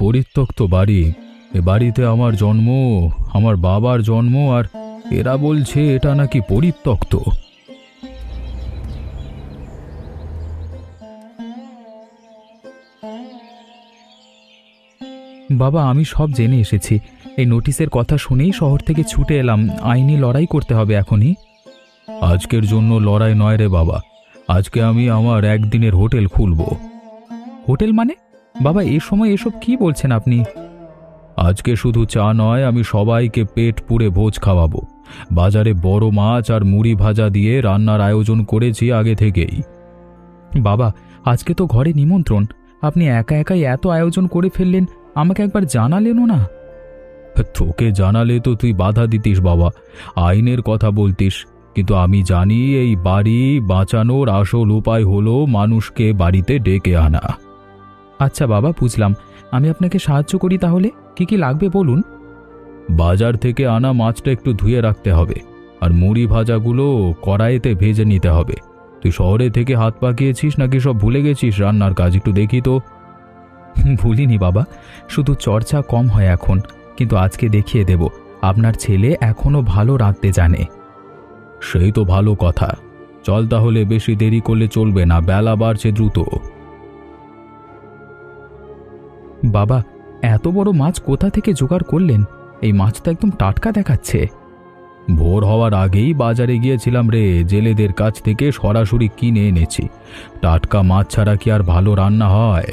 পরিত্যক্ত বাড়ি। এ বাড়িতে আমার জন্ম, আমার বাবার জন্ম, আর এরা বলছে এটা নাকি পরিত্যক্ত। বাবা, আমি সব জেনে এসেছি। এই নোটিশের কথা শুনেই শহর থেকে ছুটে এলাম। আইনি লড়াই করতে হবে এখনই। আজকের জন্য লড়াই নয় রে বাবা, আজকে আমি আমার একদিনের হোটেল খুলব। হোটেল মানে? বাবা, এ সময় এসব কি বলছেন আপনি? আজকে শুধু চা নয়, আমি সবাইকে পেট পুড়ে ভোজ খাওয়াবো। বাজারে বড় মাছ আর মুড়ি ভাজা দিয়ে রান্নার আয়োজন করেছি আগে থেকেই। বাবা, আজকে তো ঘরে নিমন্ত্রণ। আপনি একা একাই এত আয়োজন করে ফেললেন, আমাকে একবার জানালেনও না। তোকে জানালে তো তুই বাধা দিতিস বাবা, আইনের কথা বলতিস। কিন্তু আমি জানি এই বাড়ি বাঁচানোর আসল উপায় হলো মানুষকে বাড়িতে ডেকে আনা। আচ্ছা বাবা, বুঝলাম। আমি আপনাকে সাহায্য করি তাহলে। কি কি লাগবে বলুন। বাজার থেকে আনা মাছটা একটু ধুয়ে রাখতে হবে, আর মুড়ি ভাজাগুলো কড়াইতে ভেজে নিতে হবে। তুই শহরে থেকে হাত পাকিয়েছিস নাকি সব ভুলে গেছিস রান্নার কাজ? একটু দেখি তো। ভুলিনি বাবা, শুধু চর্চা কম হয় এখন। কিন্তু আজকে দেখিয়ে দেব, আপনার ছেলে এখনো ভালো রাঁধতে জানে। সেই তো ভালো কথা। চল তাহলে, বেশি দেরি করলে চলবে না, বেলা বাড়ছে দ্রুত। বাবা, এত বড় মাছ কোথা থেকে জোগাড় করলেন? এই মাছ তো একদম টাটকা দেখাচ্ছে। ভোর হওয়ার আগেই বাজারে গিয়েছিলাম রে, জেলেদের কাছ থেকে সরাসরি কিনে এনেছি। টাটকা মাছ ছাড়া কি আর ভালো রান্না হয়?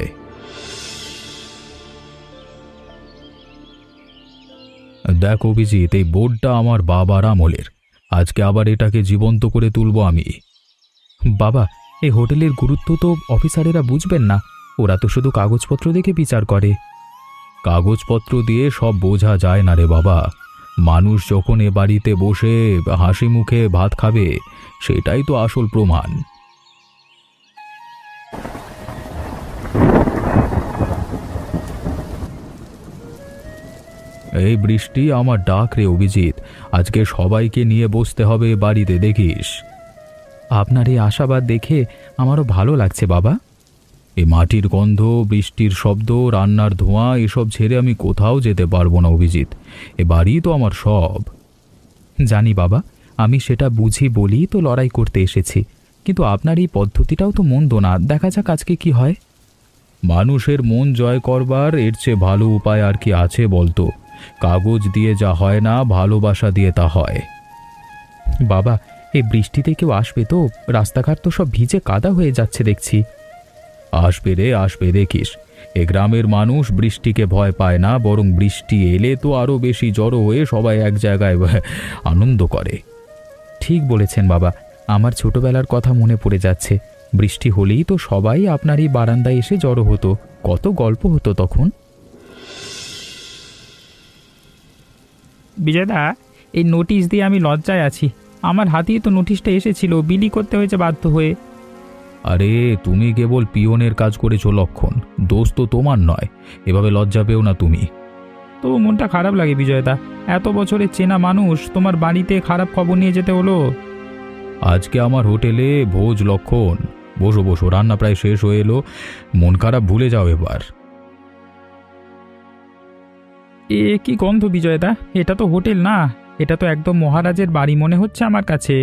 দেখ অভিজিৎ, এই বোর্ডটা আমার বাবার আমলের। আজকে আবার এটাকে জীবন্ত করে তুলব আমি। বাবা, এই হোটেলের গুরুত্ব তো অফিসারেরা বুঝবেন না। ওরা তো শুধু কাগজপত্র দেখে বিচার করে। কাগজপত্র দিয়ে সব বোঝা যায় না রে বাবা। মানুষ যখন এ বাড়িতে বসে হাসি মুখে ভাত খাবে, সেটাই তো আসল প্রমাণ। এই বৃষ্টি আমার ডাক রে অভিজিৎ, আজকে সবাইকে নিয়ে বসতে হবে এ বাড়িতে, দেখিস। আপনার এই আশাবাদ দেখে আমারও ভালো লাগছে বাবা। এই মাটির গন্ধ, বৃষ্টির শব্দ, রান্নার ধোঁয়া, এসব ছেড়ে আমি কোথাও যেতে পারবো না অভিজিৎ। এ বাড়ি তো আমার সব। জানি বাবা, আমি সেটা বুঝি বলি তো লড়াই করতে এসেছি। কিন্তু আপনার এই পদ্ধতিটাও তো মন্দ না। দেখা যাক আজকে কি হয়। মানুষের মন জয় করবার এর চেয়ে ভালো উপায় আর কি আছে বলতো? কাগজ দিয়ে যা হয় না, ভালোবাসা দিয়ে তা হয়। বাবা, এই বৃষ্টিতে কেউ আসবে তো? রাস্তাঘাট তো সব ভিজে কাদা হয়ে যাচ্ছে দেখছি। আসবে রে, আসবে, দেখিস। এ গ্রামের মানুষ বৃষ্টিকে ভয় পায় না, বরং বৃষ্টি এলে তো আরো বেশি জড়ো হয়ে সবাই এক জায়গায় আনন্দ করে। ঠিক বলেছেন বাবা, আমার ছোটবেলার কথা মনে পড়ে যাচ্ছে। বৃষ্টি হলেই তো সবাই আপনার এই বারান্দায় এসে জড়ো হতো। কত গল্প হতো তখন। বিজয়দা, এই নোটিশ দিয়ে আমি লজ্জায় আছি। আমার হাতেই তো নোটিশটা এসেছিল, বিলি করতে হয়েছে বাধ্য হয়ে। আরে তুমি কেবল পিয়নের কাজ করেছো লক্ষণ, দোষ তো তোমার নয়। এভাবে লজ্জা পেও না তুমি। তবু মনটা খারাপ লাগে বিজয়দা। এত বছরের চেনা মানুষ, তোমার বাড়িতে খারাপ খবর নিয়ে যেতে হলো। আজকে আমার হোটেলে ভোজ লক্ষণ। বসো বসো, রান্না প্রায় শেষ হয়ে এলো। মন খারাপ ভুলে যাও এবার। এ কি গন্ধ বিজয়দা! এটা তো হোটেল না, এটা তো একদম মহারাজের বাড়ি মনে হচ্ছে আমার কাছে।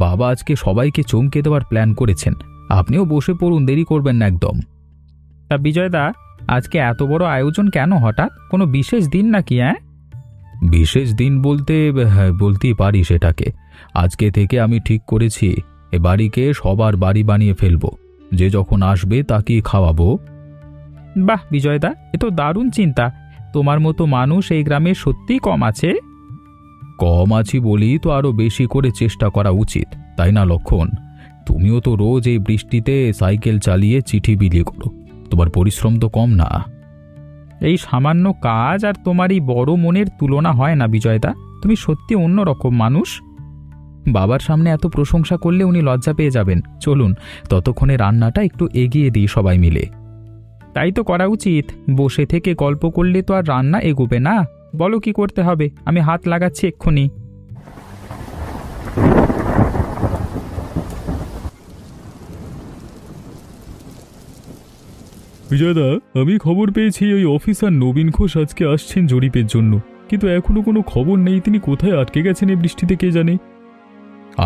বাবা আজকে সবাইকে চমকে দেওয়ার প্ল্যান করেছেন। আপনিও বসে পড়ুন, দেরি করবেন না একদম। তা বিজয়দা, আজকে এত বড় আয়োজন কেন হঠাৎ? কোনো বিশেষ দিন নাকি? বিশেষ দিন বলতে হ্যাঁ, বলতেই পারি সেটাকে। আজকে থেকে আমি ঠিক করেছি এ বাড়িকে সবার বাড়ি বানিয়ে ফেলবো। যে যখন আসবে তাকেই খাওয়াবো। বাহ বিজয়দা, এ তো দারুণ চিন্তা। তোমার মতো মানুষ এই গ্রামে সত্যিই কম আছে। কম আছি বলি তো আরো বেশি করে চেষ্টা করা উচিত, তাই না লক্ষণ? তুমিও তো রোজ এই বৃষ্টিতে সাইকেল চালিয়ে চিঠি বিলি করো, তোমার পরিশ্রম তো কম না। এই সামান্য কাজ আর তোমার এই বড় মনের তুলনা হয় না বিজয়দা। তুমি সত্যি অন্যরকম মানুষ। বাবার সামনে এত প্রশংসা করলে উনি লজ্জা পেয়ে যাবেন। চলুন, ততক্ষণে রান্নাটা একটু এগিয়ে দিই সবাই মিলে। তাই তো করা উচিত। বসে থেকে গল্প করলে তো আর রান্না এগোবে না। বলো কি করতে হবে, আমি হাত লাগাচ্ছি এক্ষুনি। বিজয়দা, আমি খবর পেয়েছি ওই অফিসার নবীন ঘোষ আজকে আসছেন জরিপের জন্য, কিন্তু এখনো কোনো খবর নেই। তিনি কোথায় আটকে গেছেন এই বৃষ্টিতে কে জানে।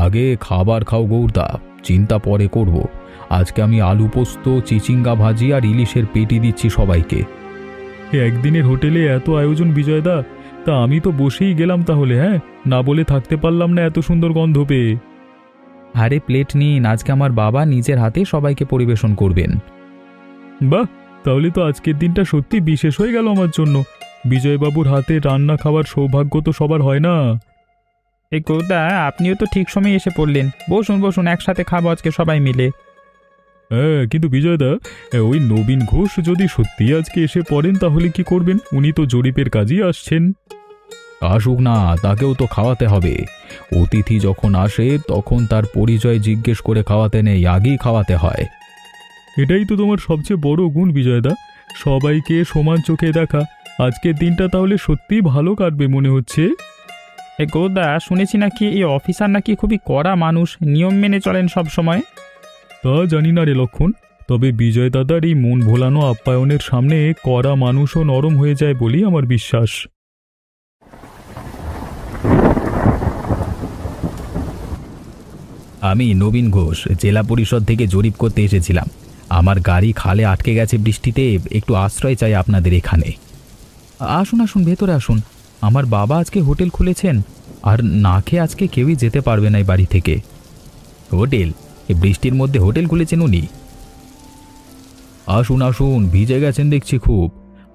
আগে খাবার খাও গৌরদা, চিন্তা পরে করব। আজকে আমি আলু পোস্ত, চিচিঙ্গা ভাজি আর ইলিশের পেটি দিচ্ছি সবাইকে। একদিনের হোটেলে এত আয়োজন বিজয়দা, তা আমি তো বসেই গেলাম তাহলে। হ্যাঁ, না বলে থাকতে পারলাম না এত সুন্দর গন্ধ পেয়ে। আরে প্লেট নিন, আজকে আমার বাবা নিজের হাতে সবাইকে পরিবেশন করবেন। বাহ, তাহলে তো আজকের দিনটা সত্যি বিশেষ হয়ে গেল আমার জন্য। বিজয়বাবুর হাতে রান্না খাওয়ার সৌভাগ্য তো সবার হয় না। এই গৌরদা, আপনিও তো ঠিক সময় এসে পড়লেন। বসুন বসুন, একসাথে খাবো আজকে সবাই মিলে। হ্যাঁ, কিন্তু বিজয়দা, ওই নবীন ঘোষ যদি সত্যি আজকে এসে পড়েন তাহলে কি করবেন? উনি তো জরিপের কাজই আসছেন। আসুক না, তাকেও তো খাওয়াতে হবে। অতিথি যখন আসে তখন তার পরিচয় জিজ্ঞেস করে খাওয়াতে নেই, আগেই খাওয়াতে হয়। এটাই তো তোমার সবচেয়ে বড় গুণ বিজয়দা, সবাইকে সমান চোখে দেখা। আজকের দিনটা তাহলে সত্যিই ভালো কাটবে মনে হচ্ছে। এই গৌরদা, শুনেছি নাকি এই অফিসার নাকি খুবই কড়া মানুষ, নিয়ম মেনে চলেন সব সময়। তা জানি না রে লক্ষণ, তবে বিজয় দাদার এই মন ভোলানো আপ্যায়নের সামনে কড়া মানুষও নরম হয়ে যায় বলেই আমার বিশ্বাস। আমি নবীন ঘোষ, জেলা পরিষদ থেকে জরিপ করতে এসেছিলাম। আমার গাড়ি খালে আটকে গেছে বৃষ্টিতে, একটু আশ্রয় চাই আপনাদের এখানে। আসুন আসুন, ভেতরে আসুন। আমার বাবা আজকে হোটেল খুলেছেন, আর না খেয়ে আজকে কেউই যেতে পারবে না এই বাড়ি থেকে। হোটেল? এই বৃষ্টির মধ্যে হোটেল খুলেছেন উনি? আসুন আসুন, ভিজে গেছেন দেখছি খুব।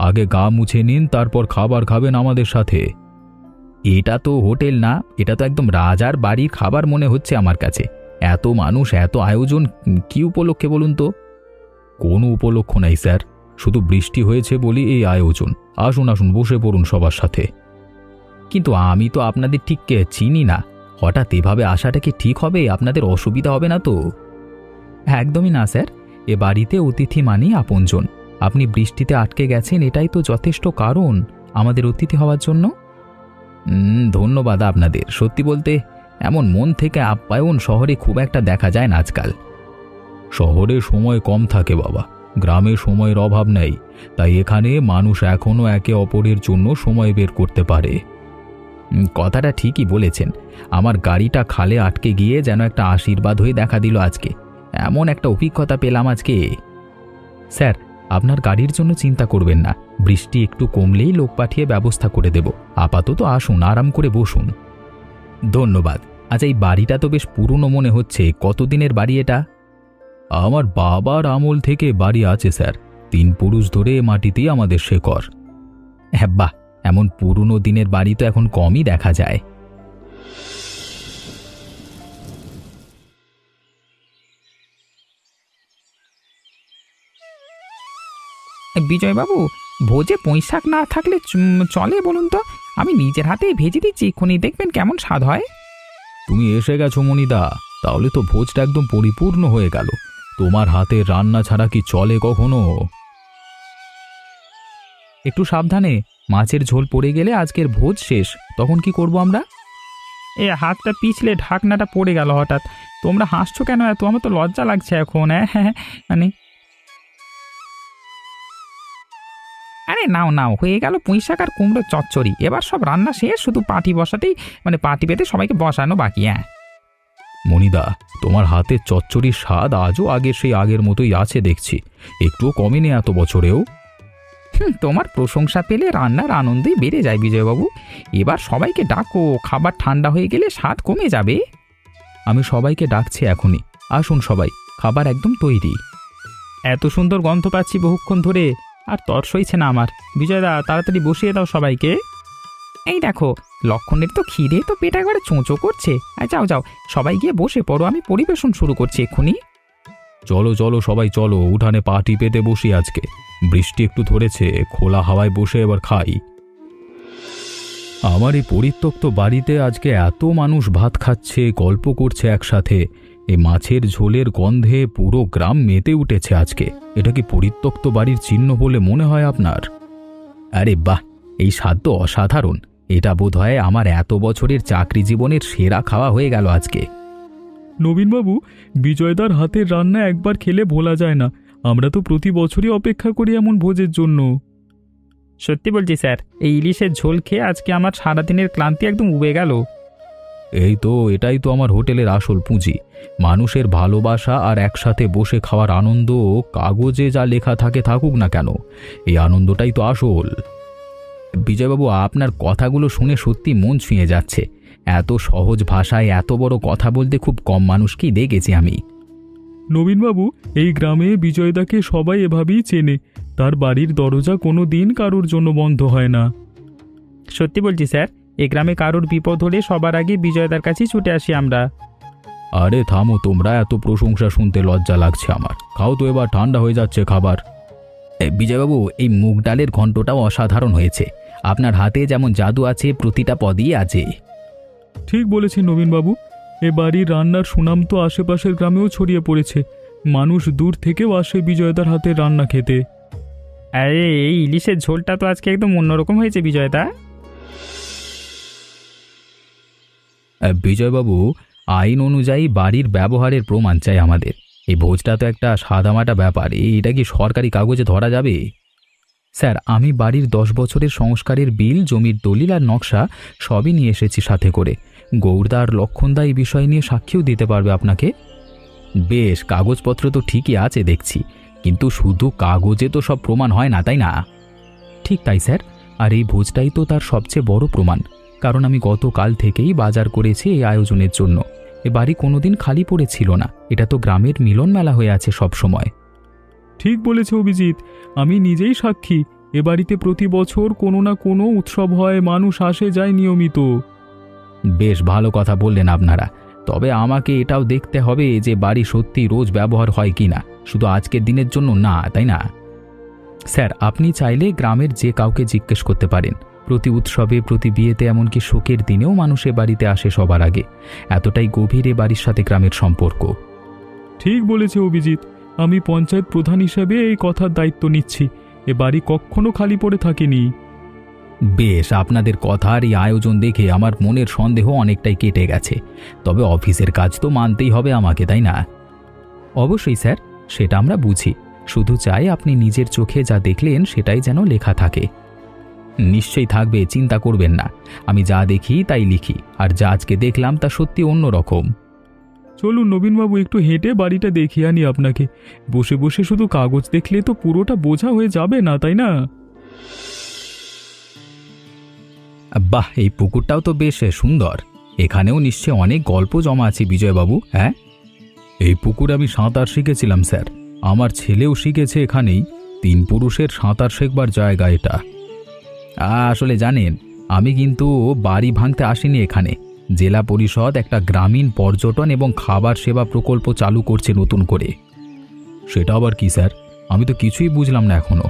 আগে গা মুছে নিন, তারপর খাবার খাবেন আমাদের সাথে। এটা তো হোটেল না, এটা তো একদম রাজার বাড়ির খাবার মনে হচ্ছে আমার কাছে। এত মানুষ, এত আয়োজন, কি উপলক্ষে বলুন তো? কোনো উপলক্ষ নাই স্যার, শুধু বৃষ্টি হয়েছে বলি এই আয়োজন। আসুন আসুন, বসে পড়ুন সবার সাথে। কিন্তু আমি তো আপনাদের ঠিক চিনি না, হঠাৎ এভাবে আসাটা কি ঠিক হবে? আপনাদের অসুবিধা হবে না তো? একদমই না স্যার, এ বাড়িতে অতিথি মানেই আপনজন। আপনি বৃষ্টিতে আটকে গেছেন, এটাই তো যথেষ্ট কারণ আমাদের অতিথি হওয়ার জন্য। ধন্যবাদ আপনাদের। সত্যি বলতে, এমন মন থেকে আপ্যায়ন শহরে খুব একটা দেখা যায় না আজকাল। শহরে সময় কম থাকে বাবা, গ্রামে সময়ের অভাব নেই, তাই এখানে মানুষ এখনো একে অপরের জন্য সময় বের করতে পারে। কথাটা ঠিকই বলেছেন। আমার গাড়িটা খালে আটকে গিয়ে যেন একটা আশীর্বাদ হয়ে দেখা দিল আজকে। এমন একটা অভিজ্ঞতা পেলাম আজকে। স্যার, আপনার গাড়ির জন্য চিন্তা করবেন না, বৃষ্টি একটু কমলেই লোক পাঠিয়ে ব্যবস্থা করে দেব। আপাতত আসুন, আরাম করে বসুন। ধন্যবাদ। আচ্ছা, এই বাড়িটা তো বেশ পুরনো মনে হচ্ছে। কতদিনের বাড়ি এটা? আমার বাবার আমল থেকে বাড়ি আছে স্যার, 3 পুরুষ ধরে মাটিতেই আমাদের শেকড়। হ্যাঁ, বাহ, এমন পুরনো দিনের বাড়ি তো এখন কমই দেখা যায়। বিজয়বাবু, ভোজে পুঁইশাক না থাকলে চলে বলুন তো? আমি নিজের হাতেই ভেজে দিচ্ছি, এক্ষুনি দেখবেন কেমন স্বাদ হয়। তুমি এসে গেছো মনিদা, তাহলে তো ভোজটা একদম পরিপূর্ণ হয়ে গেল। তোমার হাতে রান্না ছাড়া কি চলে কখনো? একটু সাবধানে, মাছের ঝোল পড়ে গেলে আজকের ভোজ শেষ। তখন কি করব আমরা? এ হাতটা পিছলে ঢাকনাটা পড়ে গেল হঠাৎ। তোমরা হাসছো কেন এত? আমার তো লজ্জা লাগছে এখন। হ্যাঁ, মানে আরে নাও নাও, হয়ে গেল পুঁইশাক আর কুমড়ো চচ্চড়ি। এবার সব রান্না শেষ, শুধু পাটি বসাতেই, মানে পাটি পেতে সবাইকে বসানো বাকি। হ্যাঁ মনিদা, তোমার হাতের চচ্চড়ির স্বাদ আজও সেই আগের মতোই আছে দেখছি, একটুও কমেনি এত বছরেও। তোমার প্রশংসা পেলে রান্নার আনন্দই বেড়ে যায় বিজয়বাবু। এবার সবাইকে ডাকো, খাবার ঠান্ডা হয়ে গেলে স্বাদ কমে যাবে। আমি সবাইকে ডাকছি এখনই। আসুন সবাই, খাবার একদম তৈরি। এত সুন্দর গন্ধ পাচ্ছি বহুক্ষণ ধরে, আর তর সইছে না আমার। বিজয়দা, তাড়াতাড়ি বসিয়ে দাও সবাইকে। এই দেখো, লক্ষণের তো খিদে তো পেট একবারে চোঁচো করছে। যাও যাও, সবাই গিয়ে বসে পড়ো, আমি পরিবেশন শুরু করছি এক্ষুনি। চলো চলো সবাই চলো, উঠানে পাটি পেতে বসি আজকে। বৃষ্টি একটু ধরেছে, খোলা হাওয়ায় বসে এবার খাই। আমার এই পরিত্যক্ত বাড়িতে আজকে এত মানুষ ভাত খাচ্ছে, গল্প করছে একসাথে। এই মাছের ঝোলের গন্ধে পুরো গ্রাম মেতে উঠেছে আজকে। এটা কি পরিত্যক্ত বাড়ির চিহ্ন বলে মনে হয় আপনার? আরে বাহ, এই স্বাদ তো অসাধারণ। এটা বোধহয় আমার এত বছরের চাকরি জীবনের সেরা খাওয়া হয়ে গেল আজকে। নবীনবাবু, বিজয়দার হাতের রান্না একবার খেলে ভোলা যায় না। আমরা তো প্রতি বছরই অপেক্ষা করি এমন ভোজের জন্য। সত্যি বলছি স্যার, এই ইলিশের ঝোল খেয়ে আজকে আমার সারাদিনের ক্লান্তি একদম উবে গেল। এই তো, এটাই তো আমার হোটেলের আসল পুঁজি। মানুষের ভালোবাসা আর একসাথে বসে খাওয়ার আনন্দ। কাগজে যা লেখা থাকে থাকুক না কেন, এই আনন্দটাই তো আসল। বিজয়বাবু, আপনার কথাগুলো শুনে সত্যি মন ছুঁয়ে যাচ্ছে। এত সহজ ভাষায় এত বড় কথা বলতে খুব কম মানুষকেই দেখেছি আমি। নবীনবাবু, এই গ্রামে বিজয়দাকে সবাই এভাবেই চেনে। তার বাড়ির দরজা কোনো দিন কারোর জন্য বন্ধ হয় না। সত্যি বলছি স্যার, এই গ্রামে কারোর বিপদ হলে সবার আগে বিজয়দার কাছেই ছুটে আসি আমরা। আরে থামো তোমরা, এত প্রশংসা শুনতে লজ্জা লাগছে আমার। খাও তো, এবার ঠান্ডা হয়ে যাচ্ছে খাবার। বিজয়বাবু, এই মুগ ডালের ঘন্টটাও অসাধারণ হয়েছে। আপনার হাতে যেমন জাদু আছে, প্রতিটা পদই আছে। ঠিক বলেছেন নবীনবাবু। এ বাড়ির রান্নার সুনাম তো আশেপাশের গ্রামেও ছড়িয়ে পড়েছে। মানুষ দূর থেকেও আসে বিজয়দার হাতের রান্না খেতে। আরে এই ইলিশের ঝোলটা তো আজকে একদম অন্যরকম হয়েছে বিজয়দা। বিজয়বাবু, আইন অনুযায়ী বাড়ির ব্যবহারের প্রমাণ চাই আমাদের। এই ভোজটা তো একটা সাদামাটা ব্যাপার, এটা কি সরকারি কাগজে ধরা যাবে? স্যার, আমি বাড়ির 10 বছরের সংস্কারের বিল, জমির দলিল আর নকশা সবই নিয়ে এসেছি সাথে করে। গৌরদা আর লক্ষণদা এই বিষয় নিয়ে সাক্ষীও দিতে পারবে আপনাকে। বেশ, কাগজপত্র তো ঠিকই আছে দেখছি, কিন্তু শুধু কাগজে তো সব প্রমাণ হয় না, তাই না? ঠিক তাই স্যার, আর এই ভোজটাই তো তার সবচেয়ে বড় প্রমাণ। কারণ আমি গতকাল থেকেই বাজার করেছি এই আয়োজনের জন্য। এ বাড়ি কোনোদিন খালি পড়েছিল না। এটা তো গ্রামের মিলন মেলা হয়ে আছে সব সময়। ঠিক বলেছে অভিজিৎ, আমি নিজেই সাক্ষী। এ বাড়িতে প্রতি বছর কোনো না কোনো উৎসব হয়, মানুষ আসে যায় নিয়মিত। বেশ ভালো কথা বললেন আপনারা। তবে আমাকে এটাও দেখতে হবে যে বাড়ি সত্যি রোজ ব্যবহার হয় কিনা, শুধু আজকের দিনের জন্য না, তাই না? স্যার, আপনি চাইলে গ্রামের যে কাউকে জিজ্ঞেস করতে পারেন। প্রতি উৎসবে, প্রতি বিয়েতে, এমনকি শোকের দিনেও মানুষ এ বাড়িতে আসে সবার আগে। এতটাই গভীর এ বাড়ির সাথে গ্রামের সম্পর্ক। ঠিক বলেছে অভিজিৎ, আমি পঞ্চায়েত প্রধান হিসেবে এই কথার দায়িত্ব নিচ্ছি। এ বাড়ি কখনো খালি পড়ে থাকেনি। বেশ, আপনাদের কথা আর এই আয়োজন দেখে আমার মনের সন্দেহ অনেকটাই কেটে গেছে। তবে অফিসের কাজ তো মানতেই হবে আমাকে, তাই না? অবশ্যই স্যার, সেটা আমরা বুঝি। শুধু চাই আপনি নিজের চোখে যা দেখলেন সেটাই যেন লেখা থাকে। নিশ্চয়ই থাকবে, চিন্তা করবেন না। আমি যা দেখি তাই লিখি, আর যা আজকে দেখলাম তা সত্যি অন্য রকম। চলুন নবীনবাবু, একটু হেঁটে বাড়িটা দেখিয়ে আনি আপনাকে। বসে বসে শুধু কাগজ দেখলে তো পুরোটা বোঝা হয়ে যাবে না, তাই না? বাহ, এই পুকুরটাও তো বেশ সুন্দর। এখানেও নিশ্চয় অনেক গল্প জমা আছে বিজয়বাবু। হ্যাঁ, এই পুকুরে আমি সাঁতার শিখেছিলাম স্যার। আমার ছেলেও শিখেছে এখানেই। 3 পুরুষের সাঁতার শেখবার জায়গা এটা। আসলে জানেন, আমি কিন্তু বাড়ি ভাঙতে আসিনি এখানে। জেলা পরিষদ একটা গ্রামীণ পর্যটন এবং খাবার সেবা প্রকল্প চালু করছে নতুন করে। সেটা আবার কি স্যার? আমি তো কিছুই বুঝলাম না এখনো।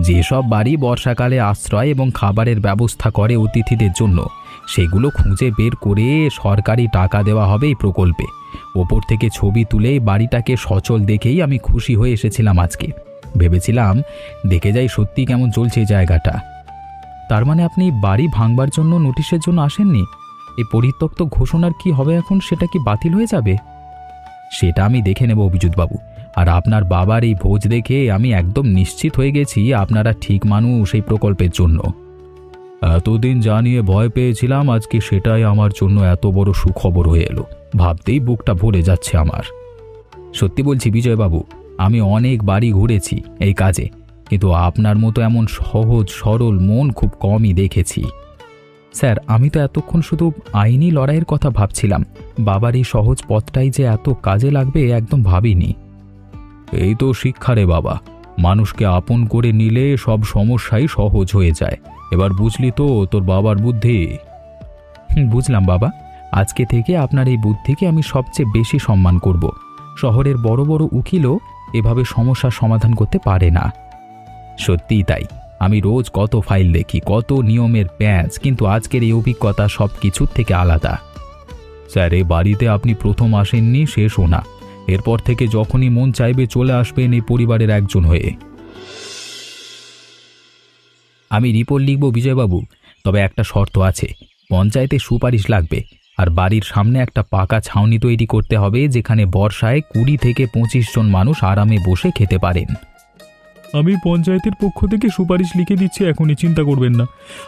যেসব বাড়ি বর্ষাকালে আশ্রয় এবং খাবারের ব্যবস্থা করে অতিথিদের জন্য, সেগুলো খুঁজে বের করে সরকারি টাকা দেওয়া হবে এই প্রকল্পে। ওপর থেকে ছবি তুলে বাড়িটাকে সচল দেখেই আমি খুশি হয়ে এসেছিলাম আজকে। ভেবেছিলাম দেখে যাই সত্যি কেমন চলছে এই জায়গাটা। তার মানে আপনি বাড়ি ভাঙবার জন্য নোটিশের জন্য আসেননি? এই পরিত্যক্ত ঘোষণার কি হবে এখন? সেটা কি বাতিল হয়ে যাবে? সেটা আমি দেখে নেব অভিজিৎবাবু। আর আপনার বাবার এই ভোজ দেখে আমি একদম নিশ্চিত হয়ে গেছি আপনারা ঠিক মানুষ এই প্রকল্পের জন্য। এতদিন জানিয়ে ভয় পেয়েছিলাম, আজকে সেটাই আমার জন্য এত বড় সুখবর হয়ে এলো। ভাবতেই বুকটা ভরে যাচ্ছে আমার। সত্যি বলছি বিজয়বাবু, আমি অনেক বাড়ি ঘুরেছি এই কাজে, কিন্তু আপনার মতো এমন সহজ সরল মন খুব কমই দেখেছি। স্যার, আমি তো এতক্ষণ শুধু আইনি লড়াইয়ের কথা ভাবছিলাম। বাবার এই সহজ পথটাই যে এত কাজে লাগবে একদম ভাবিনি। এই তো শিক্ষা রে বাবা, মানুষকে আপন করে নিলে সব সমস্যাই সহজ হয়ে যায়। এবার বুঝলি তো তোর বাবার বুদ্ধি? বুঝলাম বাবা। আজকে থেকে আপনার এই বুদ্ধিকে আমি সবচেয়ে বেশি সম্মান করব। শহরের বড় বড় উকিলও এভাবে সমস্যার সমাধান করতে পারে না। সত্যিই তাই। আমি রোজ কত ফাইল দেখি, কত নিয়মের প্যাঁচ, কিন্তু আজকের এই অভিজ্ঞতা সব কিছুর থেকে আলাদা। স্যার, এই বাড়িতে আপনি প্রথম আসেননি, শেষও না। এরপর থেকে যখনই মন চাইবে চলে আসবেন এই পরিবারের একজন হয়ে। আমি রিপোর্ট লিখব বিজয়বাবু, তবে একটা শর্ত আছে। পঞ্চায়েতে সুপারিশ লাগবে, আর বাড়ির সামনে একটা পাকা ছাউনি তৈরি করতে হবে, যেখানে বর্ষায় 20 থেকে 25 জন মানুষ আরামে বসে খেতে পারেন। আমি পঞ্চায়েতের পক্ষ থেকে সুপারিশ লিখে দিচ্ছি, এখনই চিন্তা করবেন না।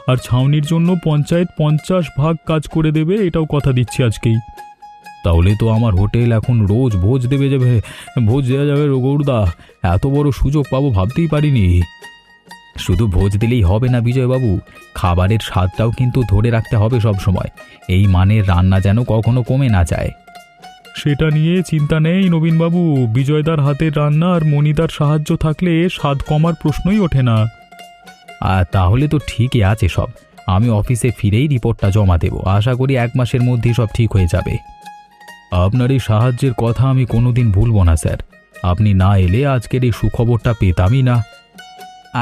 আর ছাউনির জন্য পঞ্চায়েত 50 ভাগ কাজ করে দেবে, এটাও কথা দিচ্ছি আজকেই। তাহলে তো আমার হোটেল এখন রোজ ভোজ দেওয়া যাবে গৌরদা। এত বড় সুযোগ পাবো ভাবতেই পারিনি। শুধু ভোজ দিলেই হবে না বিজয়বাবু, খাবারের স্বাদটাও কিন্তু ধরে রাখতে হবে সব সময়। এই মানের রান্না যেন কখনো কমে না যায়। সেটা নিয়ে চিন্তা নেই নবীনবাবু, বিজয়দার হাতের রান্না আর মণিদার সাহায্য থাকলে স্বাদ কমার প্রশ্নই ওঠে না। আর তাহলে তো ঠিকই আছে সব। আমি অফিসে ফিরেই রিপোর্টটা জমা দেব। আশা করি 1 মাসের মধ্যেই সব ঠিক হয়ে যাবে। আপনার এই সাহায্যের কথা আমি কোনোদিন ভুলব না স্যার। আপনি না এলে আজকের এই সুখবরটা পেতামই না।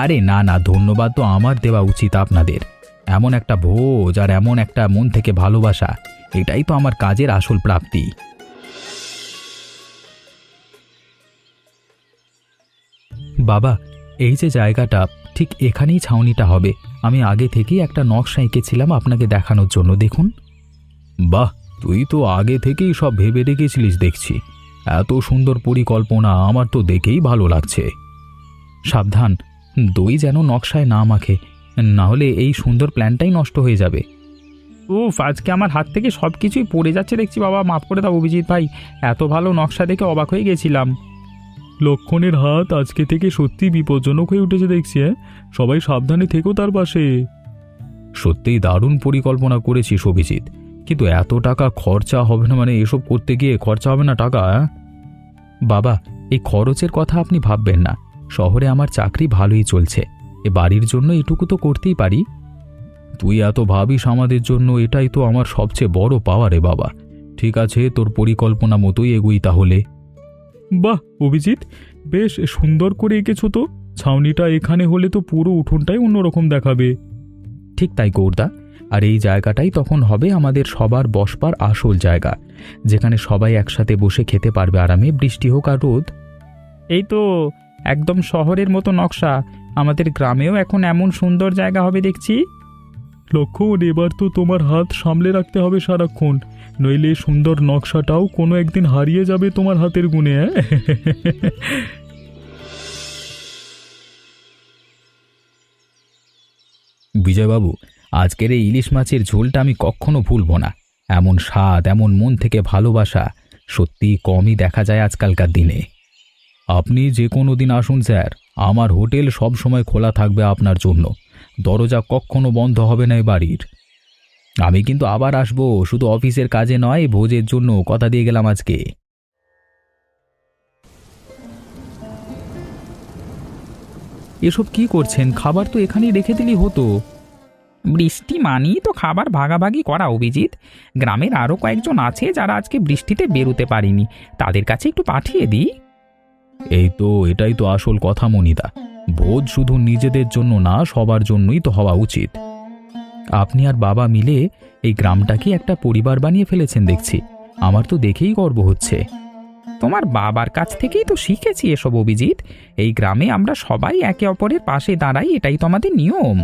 আরে না না, ধন্যবাদ তো আমার দেওয়া উচিত আপনাদের। এমন একটা ভোজ আর এমন একটা মন থেকে ভালোবাসা, এটাই তো আমার কাজের আসল প্রাপ্তি। বাবা, এই যে জায়গাটা, ঠিক এখানেই ছাউনিটা হবে। আমি আগে থেকেই একটা নকশা এঁকেছিলাম আপনাকে দেখানোর জন্য, দেখুন। বাহ, তুই তো আগে থেকেই সব ভেবে রেখেছিলিস দেখছি। এত সুন্দর পরিকল্পনা, আমার তো দেখেই ভালো লাগছে। সাবধান, দই যেন নকশায় না মাখে, না হলে এই সুন্দর প্ল্যানটাই নষ্ট হয়ে যাবে। উফ, আজকে আমার হাত থেকে সব কিছুই পড়ে যাচ্ছে দেখছি বাবা। মাফ করে দাও অভিজিৎ ভাই, এত ভালো নকশা দেখে অবাক হয়ে গেছিলাম। লক্ষণের হাত আজকে থেকে সত্যি বিপজ্জনক হয়ে উঠেছে দেখছি। সবাই সাবধানে থেকো তার পাশে। সত্যিই দারুণ পরিকল্পনা করেছিস অভিজিৎ, কিন্তু এত টাকা খরচা হবে না? মানে এসব করতে গিয়ে খরচা হবে না টাকা? বাবা, এই খরচের কথা আপনি ভাববেন না। শহরে আমার চাকরি ভালোই চলছে, এ বাড়ির জন্য এটুকু তো করতেই পারি। তুই এত ভাবিস আমাদের জন্য, এটাই তো আমার সবচেয়ে বড় পাওয়া রে বাবা। ঠিক আছে, তোর পরিকল্পনা মতোই এগুই তাহলে। বাহ অভিজিৎ, বেশ সুন্দর করে এঁকেছো তো। ছাউনিটা এখানে হলে তো পুরো উঠোনটাই অন্যরকম দেখাবে। ঠিক তাই গৌরদা, আর এই জায়গাটাই তখন হবে আমাদের সবার বসবার আসল জায়গা, যেখানে সবাই একসাথে বসে খেতে পারবে আরামে, বৃষ্টি হোক আর রোদ। এই তো একদম শহরের মতো নকশা। আমাদের গ্রামেও এখন এমন সুন্দর জায়গা হবে দেখছি। লক্ষণ, এবার তো তোমার হাত সামলে রাখতে হবে সারাক্ষণ, নইলে সুন্দর নকশাটাও কোনো একদিন হারিয়ে যাবে তোমার হাতের গুণে। বিজয়বাবু, আজকের এই ইলিশ মাছের ঝোলটা আমি কখনো ভুলবো না। এমন স্বাদ, এমন মন থেকে ভালোবাসা সত্যি কমই দেখা যায় আজকালকার দিনে। আপনি যে কোনো দিন আসুন স্যার, আমার হোটেল সব সময় খোলা থাকবে আপনার জন্য। দরজা কখনো বন্ধ হবে না এ বাড়ির। আমি কিন্তু আবার আসবো, শুধু অফিসের কাজে নয়, ভোজের জন্য কথা দিয়ে গেলাম আজকে। এসব কি করছেন? খাবার তো এখানেই রেখে দিলেই হতো। বৃষ্টি মানেই তো খাবার ভাগাভাগি করা অভিজিৎ। গ্রামের আরও কয়েকজন আছে যারা আজকে বৃষ্টিতে বেরোতে পারেনি, তাদের কাছে একটু পাঠিয়ে দিই। এই তো, এটাই তো আসল কথা মনিদা। ভোজ শুধু নিজেদের জন্য না, সবার জন্যই তো হওয়া উচিত। আপনি আর বাবা মিলে এই গ্রামটাকে একটা পরিবার বানিয়ে ফেলেছেন দেখছি। আমার তো দেখেই গর্ব হচ্ছে। তোমার বাবার কাছ থেকেই তো শিখেছি এসব অভিজিৎ। এই গ্রামে আমরা সবাই একে অপরের পাশে দাঁড়াই, এটাই তো আমাদের নিয়ম।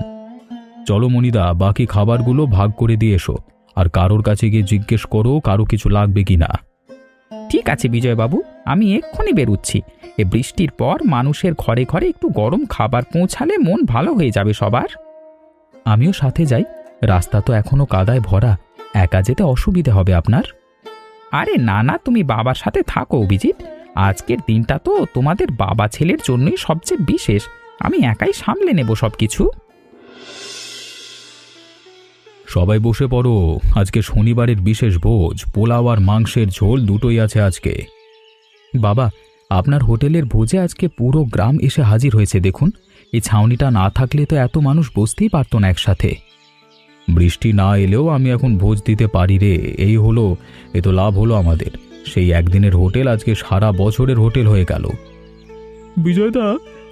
চলো মনিদা, বাকি খাবারগুলো ভাগ করে দিয়ে এসো। আর কারোর কাছে গিয়ে জিজ্ঞেস করো কারো কিছু লাগবে কিনা। ঠিক আছে বিজয়বাবু, আমি এক্ষুনি বেরুচ্ছি। এ বৃষ্টির পর মানুষের ঘরে ঘরে একটু গরম খাবার পৌঁছালে মন ভালো হয়ে যাবে সবার। আমিও সাথে যাই, রাস্তা তো এখনো কাদায় ভরা, একা যেতে অসুবিধে হবে আপনার। আরে না না, তুমি বাবার সাথে থাকো অভিজিৎ। আজকের দিনটা তো তোমাদের বাবা ছেলের জন্যই সবচেয়ে বিশেষ। আমি একাই সামলে নেব সব কিছু। সবাই বসে পড়ো, আজকে শনিবারের বিশেষ ভোজ। পোলাও আর মাংসের ঝোল দুটোই আছে আজকে। বাবা, আপনার হোটেলের ভোজে আজকে পুরো গ্রাম এসে হাজির হয়েছে দেখুন। এই ছাউনিটা না থাকলে তো এত মানুষ বসতেই পারতো না একসাথে। বৃষ্টি না এলেও আমি এখন ভোজ দিতে পারি রে, এই হলো, এ তো লাভ হলো আমাদের। সেই একদিনের হোটেল আজকে সারা বছরের হোটেল হয়ে গেল। বিজয়দা,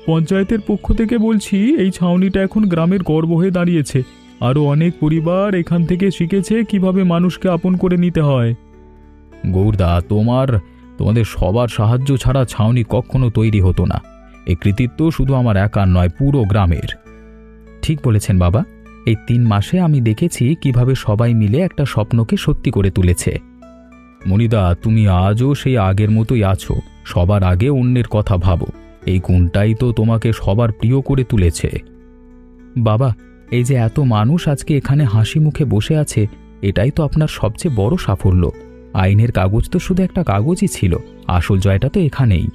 পঞ্চায়েতের পক্ষ থেকে বলছি, এই ছাউনিটা এখন গ্রামের গর্ব হয়ে দাঁড়িয়েছে। আরও অনেক পরিবার এখান থেকে শিখেছে কিভাবে মানুষকে আপন করে নিতে হয়। গৌরদা, তোমাদের সবার সাহায্য ছাড়া ছাউনি কখনো তৈরি হতো না। এই কৃতিত্ব শুধু আমার একার নয়, পুরো গ্রামের। ঠিক বলেছেন বাবা, এই 3 মাসে আমি দেখেছি কিভাবে সবাই মিলে একটা স্বপ্নকে সত্যি করে তুলেছে। মণিদা, তুমি আজও সেই আগের মতোই আছো, সবার আগে অন্যের কথা ভাবো। এই গুণটাই তো তোমাকে সবার প্রিয় করে তুলেছে। বাবা, এই যে এত মানুষ আজকে এখানে হাসি মুখে বসে আছে, এটাই তো আপনার সবচেয়ে বড় সাফল্য। আইনের কাগজ তো শুধু একটা কাগজই ছিল, আসল জয়টা তো এখানেই।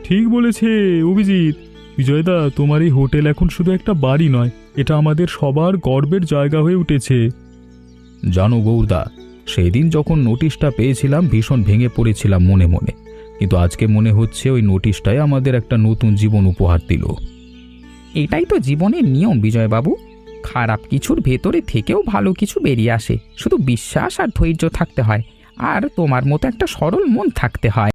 ঠিক বলেছে অভিজিৎ। বিজয়দা, তোমার এই হোটেল এখন শুধু একটা বাড়ি নয়, এটা আমাদের সবার গর্বের জায়গা হয়ে উঠেছে। জানো গৌরদা, সেই দিন যখন নোটিশটা পেয়েছিলাম ভীষণ ভেঙে পড়েছিলাম মনে মনে, কিন্তু আজকে মনে হচ্ছে ওই নোটিশটাই আমাদের একটা নতুন জীবন উপহার দিল। এটাই তো জীবনের নিয়ম বিজয়বাবু। খারাপ কিছুর ভেতরে থেকেও ভালো কিছু বেরিয়ে আসে, শুধু বিশ্বাস আর ধৈর্য থাকতে হয়, আর তোমার মতো একটা সরল মন থাকতে হয়।